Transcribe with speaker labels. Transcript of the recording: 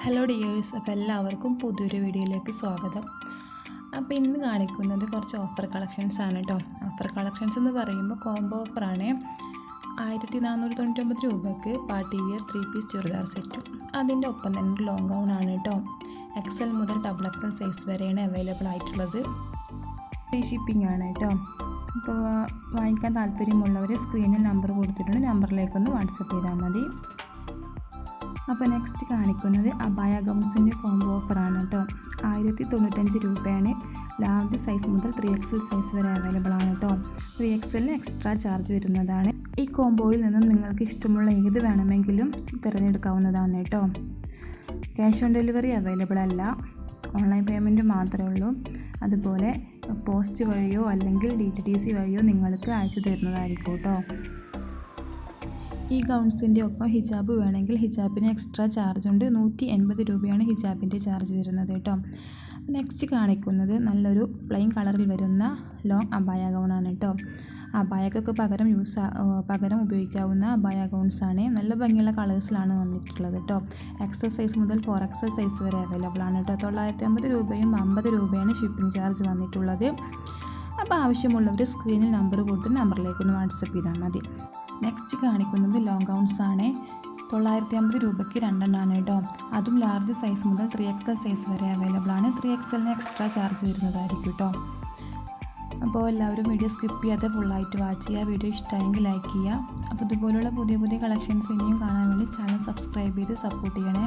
Speaker 1: Hello dears, അപ്പോൾ എല്ലാവർക്കും പുതിയൊരു വീഡിയോയിലേക്ക് സ്വാഗതം. അപ്പോൾ ഇന്ന് കാണിക്കുന്നത് കുറച്ച് ഓഫർ കളക്ഷൻസ് ആണ് കേട്ടോ. ഓഫർ കളക്ഷൻസ് എന്ന് പറയുമ്പോൾ കോംബോ ഓഫറാണ്. 1499 രൂപയ്ക്ക് പാർട്ടി വിയർ 3 പീസ് ചുരിദാർ സെറ്റും അതിൻ്റെ ഒപ്പം തന്നെ ഒരു ലോങ് ഗൗൺ ആണ് കേട്ടോ. XL മുതൽ XXL സൈസ് വരെയാണ് അവൈലബിൾ ആയിട്ടുള്ളത്. ഫ്രീ ഷിപ്പിംഗ് ആണ് കേട്ടോ. അപ്പോൾ വാങ്ങിക്കാൻ താല്പര്യമുള്ളവർ സ്ക്രീനിൽ നമ്പർ കൊടുത്തിട്ടുണ്ട്, നമ്പറിലേക്കൊന്ന് വാട്സപ്പ് ചെയ്താൽ മതി. അപ്പോൾ നെക്സ്റ്റ് കാണിക്കുന്നത് അബായ ഗൗൺസിൻ്റെ കോംബോ ഓഫറാണ് കേട്ടോ. 1095 രൂപയാണ്. ലാർജ് സൈസ് മുതൽ 3XL സൈസ് വരെ അവൈലബിൾ ആണ് കേട്ടോ. 3XLന് എക്സ്ട്രാ ചാർജ് വരുന്നതാണ്. ഈ കോംബോയിൽ നിന്നും നിങ്ങൾക്ക് ഇഷ്ടമുള്ള ഏത് വേണമെങ്കിലും തിരഞ്ഞെടുക്കാവുന്നതാണ് കേട്ടോ. ക്യാഷ് ഓൺ ഡെലിവറി അവൈലബിൾ അല്ല, ഓൺലൈൻ പേയ്മെൻറ്റ് മാത്രമേ ഉള്ളൂ. അതുപോലെ പോസ്റ്റ് വഴിയോ അല്ലെങ്കിൽ DTDC വഴിയോ നിങ്ങൾക്ക് അയച്ചു തരുന്നതായിരിക്കും കേട്ടോ. ഈ ഗൗൺസിൻ്റെ ഒപ്പം ഹിജാബ് വേണമെങ്കിൽ ഹിജാബിന് എക്സ്ട്രാ ചാർജ് ഉണ്ട്. 180 രൂപയാണ് ഹിജാബിൻ്റെ ചാർജ് വരുന്നത് കേട്ടോ. നെക്സ്റ്റ് കാണിക്കുന്നത് നല്ലൊരു പ്ലെയിൻ കളറിൽ വരുന്ന ലോങ് അബായ ഗൗണാണ് കേട്ടോ. അബായക്കൊക്കെ പകരം ഉപയോഗിക്കാവുന്ന അബായ ഗൗൺസാണ്. നല്ല ഭംഗിയുള്ള കളേഴ്സിലാണ് വന്നിട്ടുള്ളത് കേട്ടോ. XL സൈസ് മുതൽ 4XL സൈസ് വരെ അവൈലബിൾ ആണ് കേട്ടോ. 950 രൂപയും 50 രൂപയാണ് ഷിപ്പിംഗ് ചാർജ് വന്നിട്ടുള്ളത്. അപ്പോൾ ആവശ്യമുള്ളവർ സ്ക്രീനിൽ നമ്പർ കൊടുത്ത് നമ്പറിലേക്കൊന്ന് വാട്സപ്പ് ചെയ്താൽ മതി. നെക്സ്റ്റ് കാണിക്കുന്നത് ലോങ് ഗൗൺസ് ആണ്. 950 രൂപയ്ക്ക് 2 എണ്ണമാണ് കേട്ടോ. അതും ലാർജ് സൈസ് മുതൽ 3XL സൈസ് വരെ അവൈലബിൾ ആണ്. 3XLന് എക്സ്ട്രാ ചാർജ് വരുന്നതായിരിക്കും കേട്ടോ. അപ്പോൾ എല്ലാവരും വീഡിയോ സ്കിപ്പ് ചെയ്യാതെ ഫുള്ളായിട്ട് വാച്ച് ചെയ്യുക. വീഡിയോ ഇഷ്ടമായെങ്കിൽ ലൈക്ക് ചെയ്യുക. അപ്പോൾ ഇതുപോലുള്ള പുതിയ കളക്ഷൻസ് ഇനിയും കാണാൻ വേണ്ടി ചാനൽ സബ്സ്ക്രൈബ് ചെയ്ത് സപ്പോർട്ട് ചെയ്യണേ.